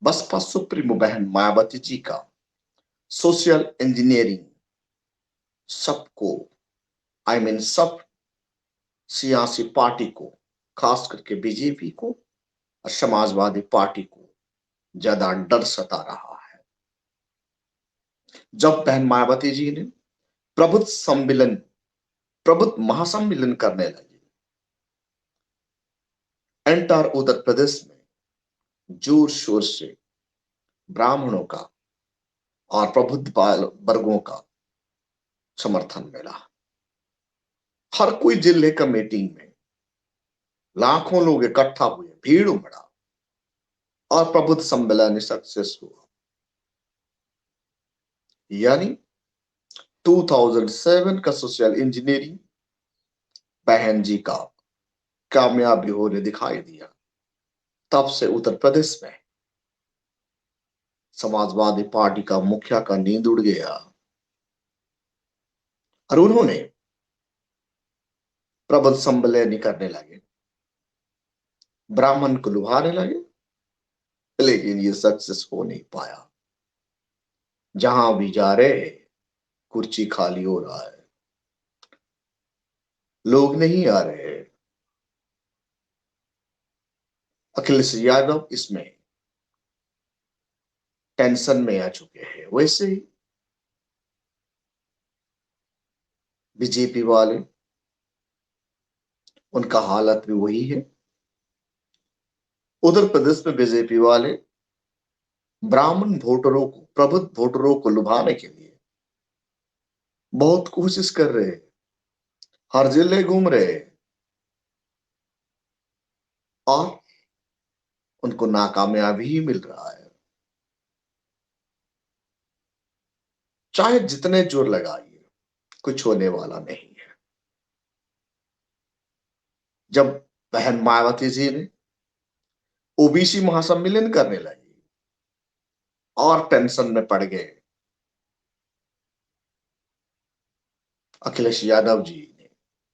Baspa supremo बहन मायावती जी का social engineering सबको, आई मीन सब सियासी पार्टी को, खास करके बीजेपी को और समाजवादी पार्टी को ज्यादा डर सता रहा है। जब बहन मायावती जी ने प्रबुद्ध महासम्मेलन करने लगे, एंटायर उत्तर प्रदेश में जोर शोर से ब्राह्मणों का और प्रबुद्ध वर्गों का समर्थन मिला। हर कोई जिले का मीटिंग में लाखों लोग इकट्ठा हुए, भीड़ उमड़ा और प्रबुद्ध सम्मेलन सक्सेस हुआ। यानी 2007 का सोशल इंजीनियरिंग बहन जी का कामयाबी होने दिखाई दिया। तब से उत्तर प्रदेश में समाजवादी पार्टी का मुखिया का नींद उड़ गया और उन्होंने प्रबल सम्मेलन करने लगे, ब्राह्मण को लुभाने लगे, लेकिन ये सक्सेस हो नहीं पाया। जहां भी जा रहे कुर्सी खाली हो रहा है, लोग नहीं आ रहे। अखिलेश यादव इसमें टेंशन में आ चुके हैं। वैसे ही बीजेपी वाले, उनका हालत भी वही है। उत्तर प्रदेश में बीजेपी वाले ब्राह्मण वोटरों को, प्रबुद्ध वोटरों को लुभाने के लिए बहुत कोशिश कर रहे हैं, हर जिले घूम रहे हैं और उनको नाकामयाबी ही मिल रहा है। चाहे जितने जोर लगाइए, कुछ होने वाला नहीं है। जब बहन मायावती जी ने ओबीसी महासम्मेलन करने लगी और टेंशन में पड़ गए अखिलेश यादव जी ने,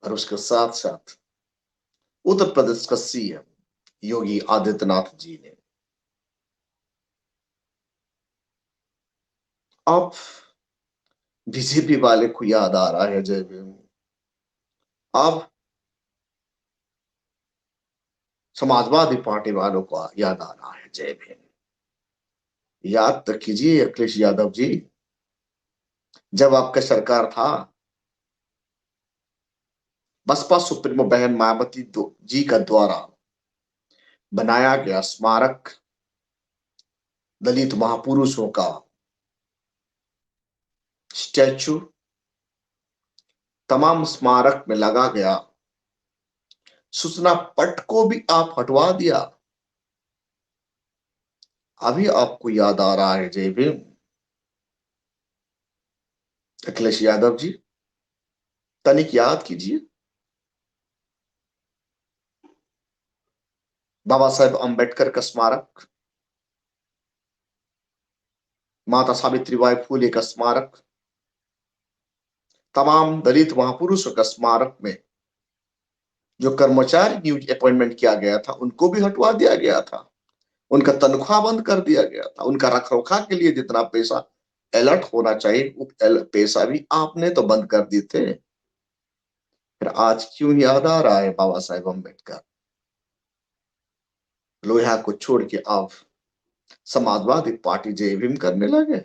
और उसके साथ साथ उत्तर प्रदेश का सीएम योगी आदित्यनाथ जी ने। अब बीजेपी वाले को याद आ रहा है जय भीम। अब समाजवादी पार्टी वालों को याद आ रहा है जय भीम। याद तो कीजिए अखिलेश यादव जी, जब आपका सरकार था, बसपा सुप्रीमो बहन मायावती जी का द्वारा बनाया गया स्मारक, दलित महापुरुषों का स्टैचू, तमाम स्मारक में लगा गया सूचना पट को भी आप हटवा दिया। अभी आपको याद आ रहा है जय भीम। अखिलेश यादव जी, तनिक याद कीजिए। बाबा साहेब अंबेडकर का स्मारक, माता सावित्रीबाई फूले का स्मारक, तमाम दलित महापुरुषों का स्मारक में जो कर्मचारी न्यूज अपॉइंटमेंट किया गया था उनको भी हटवा दिया गया था। उनका तनख्वाह बंद कर दिया गया था। उनका रखरखाव के लिए जितना पैसा अलर्ट होना चाहिए वो पैसा भी आपने तो बंद कर दिए थे। फिर आज क्यों याद आ रहा है बाबा साहेब अम्बेडकर? लोहिया को छोड़ के आप समाजवादी पार्टी जय भीम करने लगे।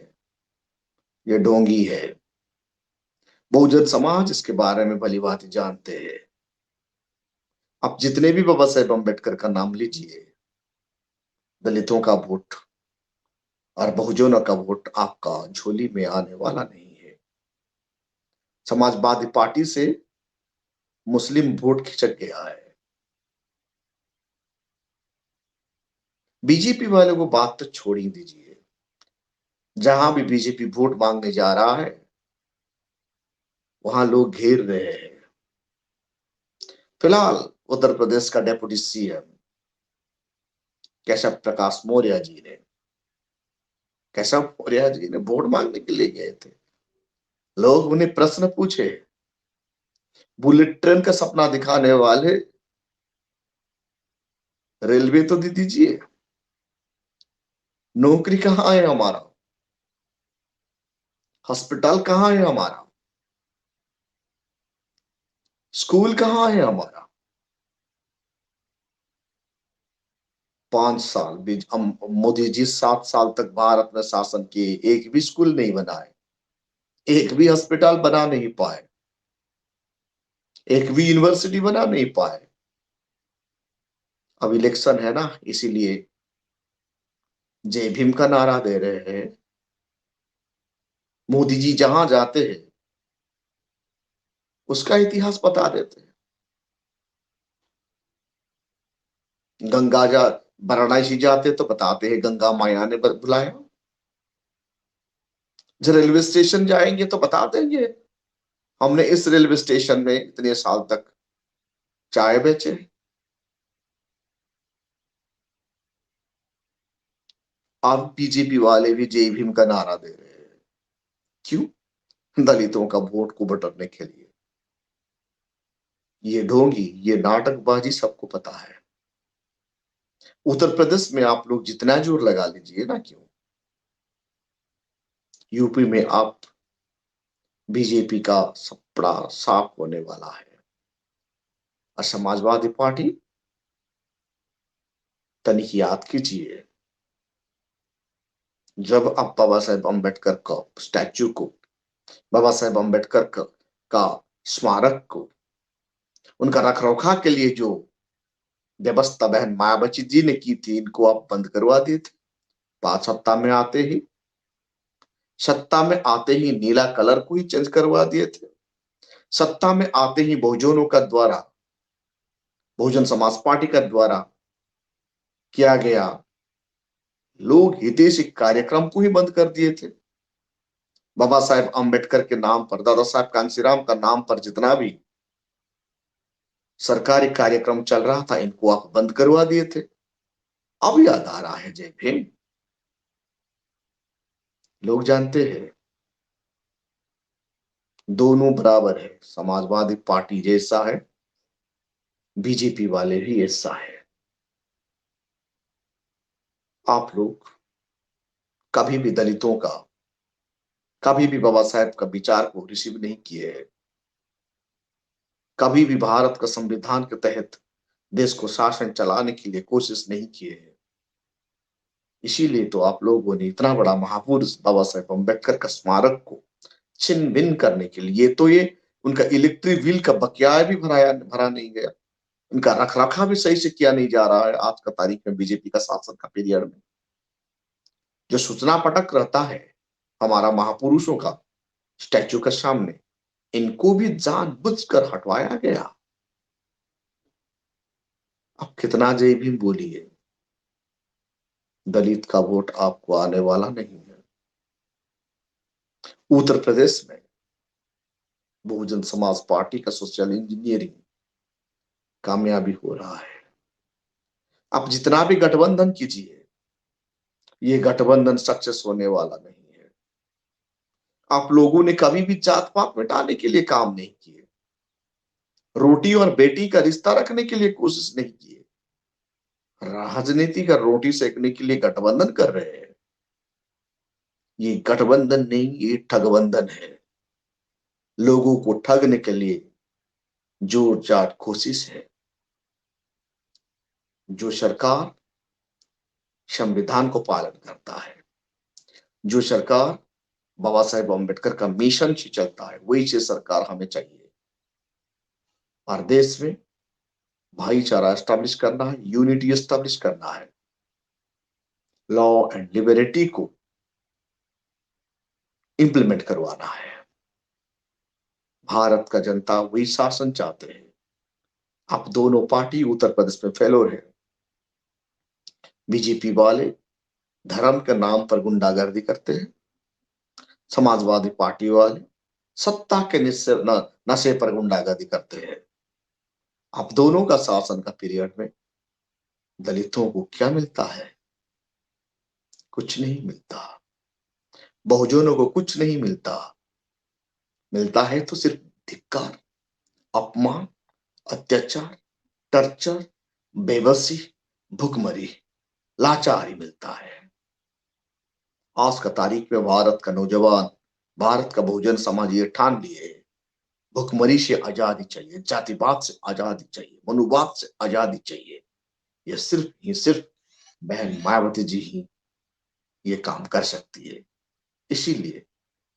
ये ढोंगी है। बहुजन समाज इसके बारे में भली भांति जानते हैं। आप जितने भी बाबा साहेब अम्बेडकर का नाम लीजिए, दलितों का वोट और बहुजनों का वोट आपका झोली में आने वाला नहीं है। समाजवादी पार्टी से मुस्लिम वोट खिसक गया है। बीजेपी वालों को बात तो छोड़ ही दीजिए। जहां भी बीजेपी वोट मांगने जा रहा है वहां लोग घेर रहे हैं। फिलहाल उत्तर प्रदेश का डेप्यूटी सीएम केशव मौर्य जी ने वोट मांगने के लिए गए थे। लोग उन्हें प्रश्न पूछे, बुलेट ट्रेन का सपना दिखाने वाले रेलवे तो दे दीजिए। नौकरी कहाँ है हमारा? हॉस्पिटल कहाँ है हमारा? स्कूल कहाँ है हमारा? 5 साल भी हम मोदी जी 7 साल तक भारत में शासन किए, एक भी स्कूल नहीं बनाए, एक भी हॉस्पिटल बना नहीं पाए, एक भी यूनिवर्सिटी बना नहीं पाए। अब इलेक्शन है ना, इसीलिए जय भीम का नारा दे रहे हैं। मोदी जी जहां जाते हैं उसका इतिहास बता देते हैं। गंगा जा वाराणसी जाते तो बताते हैं गंगा माया ने बुलाया। जब रेलवे स्टेशन जाएंगे तो बता देंगे हमने इस रेलवे स्टेशन में इतने साल तक चाय बेचे। अब बीजेपी वाले भी जय भीम का नारा दे रहे हैं। क्यों? दलितों का वोट को बटोरने के लिए। ये ढोंगी, ये नाटकबाजी सबको पता है। उत्तर प्रदेश में आप लोग जितना जोर लगा लीजिए ना क्यों, यूपी में आप बीजेपी का सपड़ा साफ होने वाला है। और समाजवादी पार्टी, तनिक याद कीजिए, जब आप बाबा साहेब अम्बेडकर का स्टैच्यू को, बाबा साहेब अम्बेडकर का स्मारक को, उनका रख रखाव के लिए जो व्यवस्था बहन मायावती जी ने की थी, इनको आप बंद करवा दिए थे। पांच सत्ता में आते ही नीला कलर को ही चेंज करवा दिए थे। सत्ता में आते ही बहुजनों का द्वारा, बहुजन समाज पार्टी का द्वारा किया गया लोग हितैषी कार्यक्रम को ही बंद कर दिए थे। बाबा साहेब अम्बेडकर के नाम पर, दादा साहेब कांशीराम का नाम पर जितना भी सरकारी कार्यक्रम चल रहा था, इनको आप बंद करवा दिए थे। अब याद आ रहा है जय भीम। लोग जानते हैं दोनों बराबर है, समाजवादी पार्टी जैसा है, बीजेपी वाले भी ऐसा है। आप लोग कभी भी दलितों का, कभी भी बाबा साहेब का विचार को रिसीव नहीं किए हैं। कभी भी भारत का संविधान के तहत देश को शासन चलाने के लिए कोशिश नहीं किए हैं। इसीलिए तो आप लोगों ने इतना बड़ा महापुरुष बाबा साहेब अम्बेडकर का स्मारक को छिन्न भिन्न करने के लिए, तो ये उनका इलेक्ट्रिक व्हील का बकाया भी भरा नहीं गया, उनका रख रखाव भी सही से किया नहीं जा रहा है। आज का तारीख में बीजेपी का शासन का पीरियड में जो सूचना पटक रहता है हमारा महापुरुषों का स्टैच्यू के सामने, इनको भी जानबूझकर हटवाया गया। अब कितना जय भीम बोलिए, दलित का वोट आपको आने वाला नहीं है। उत्तर प्रदेश में बहुजन समाज पार्टी का सोशल इंजीनियरिंग कामयाबी हो रहा है। आप जितना भी गठबंधन कीजिए, ये गठबंधन सक्सेस होने वाला नहीं है। आप लोगों ने कभी भी जात पात मिटाने के लिए काम नहीं किए, रोटी और बेटी का रिश्ता रखने के लिए कोशिश नहीं की। राजनीति का रोटी सेकने के लिए गठबंधन कर रहे हैं। ये गठबंधन नहीं, ये ठगबंधन है। लोगों को ठगने के लिए जोर जाट कोशिश है। जो सरकार संविधान को पालन करता है, जो सरकार बाबा साहेब अम्बेडकर का मिशन से चलता है, वही से सरकार हमें चाहिए। और देश में भाईचारा एस्टैब्लिश करना है, यूनिटी एस्टैब्लिश करना है, लॉ एंड लिबर्टी को इंप्लीमेंट करवाना है। भारत का जनता वही शासन चाहते हैं। अब दोनों पार्टी उत्तर प्रदेश में फेलोर है। बीजेपी वाले धर्म के नाम पर गुंडागर्दी करते हैं, समाजवादी पार्टी वाले सत्ता के नशे पर गुंडागर्दी करते हैं। अब दोनों का शासन का पीरियड में दलितों को क्या मिलता है? कुछ नहीं मिलता। बहुजनों को कुछ नहीं मिलता। मिलता है तो सिर्फ धिक्कार, अपमान, अत्याचार, टर्चर, बेबसी, भुखमरी, लाचारी मिलता है। आज का तारीख में भारत का नौजवान, भारत का बहुजन समाज ये ठान लिए भुखमरी से आजादी चाहिए, जातिवाद से आजादी चाहिए, मनुवाद से आजादी चाहिए। ये सिर्फ बहन मायावती जी ही ये काम कर सकती है। इसीलिए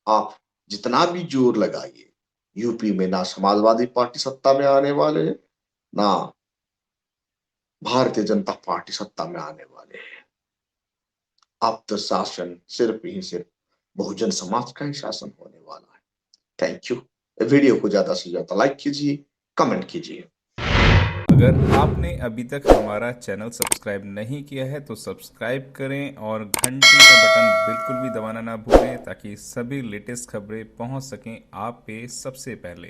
आप जितना भी जोर लगाइए, यूपी में ना समाजवादी पार्टी सत्ता में आने वाले हैं, ना भारतीय जनता पार्टी सत्ता में आने वाले हैं। अब तो शासन सिर्फ बहुजन समाज का ही शासन होने वाला है। Thank you. वीडियो को ज्यादा से ज्यादा लाइक कीजिए, कमेंट कीजिए। अगर आपने अभी तक हमारा चैनल सब्सक्राइब नहीं किया है तो सब्सक्राइब करें और घंटी का बटन बिल्कुल भी दबाना ना भूलें ताकि सभी लेटेस्ट खबरें पहुंच सकें आप पे सबसे पहले।